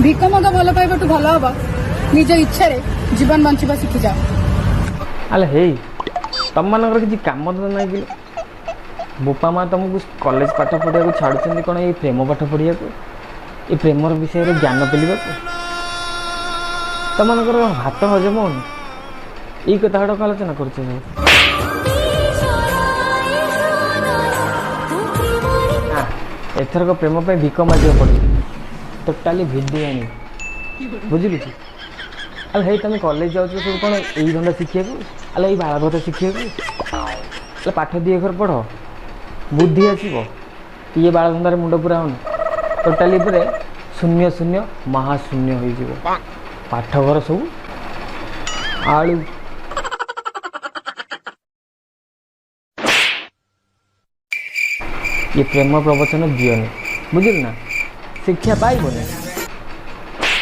ଭିକ ମଗ ଭଲ ପାଇବାଠୁ ଭଲ ହବ ନିଜ ଇଚ୍ଛାରେ ଜୀବନ ବଞ୍ଚିବା ଶିଖି ଯାଅ। ଆଲେ ହେଇ ତମମାନଙ୍କର କିଛି କାମ ତ ନାହିଁ କି? ବୋପା ମା ତମକୁ କଲେଜ ପାଠ ପଢ଼ିବାକୁ ଛାଡ଼ୁଛନ୍ତି କ'ଣ ଏଇ ପ୍ରେମ ପାଠ ପଢ଼ିବାକୁ, ଏ ପ୍ରେମର ବିଷୟରେ ଜ୍ଞାନ ପେଲିବାକୁ? ତମମାନଙ୍କର ଭାତ ହଜମ ହଉନି, ଏଇ କଥା ଗୁଡ଼ାକ ଆଲୋଚନା କରୁଛ ସବୁ। ଏଥରକ ପ୍ରେମ ପାଇଁ ଭିକ ମାଗିବାକୁ ପଡ଼ିବ, ଟୋଟାଲି ଭିଡ଼ି ଆଣି, ବୁଝିଲୁ କି? ଆଲେ ହେଇ ତମେ କଲେଜ ଯାଉଛ ସବୁ କ'ଣ ଏଇ ଧନ୍ଦା ଶିଖିବାକୁ? ଆଲେ ଏଇ ବାଳବତ ଶିଖିବାକୁ? ଆଲେ ପାଠ ଦୁଇ ଅକ୍ଷର ପଢ଼, ବୁଦ୍ଧି ଆସିବ। ଇଏ ବାଳଧନ୍ଦାରେ ମୁଣ୍ଡ ପୁରା ହଉନି, ଟୋଟାଲି ଉପରେ ଶୂନ୍ୟ ଶୂନ୍ୟ ମହାଶୂନ୍ୟ ହୋଇଯିବ। ପାଠ ଘର ସବୁ ଆଳୁ। ये प्रेम प्रवचन दियोनि, बुझिल ना, शिक्षा पाइबनी।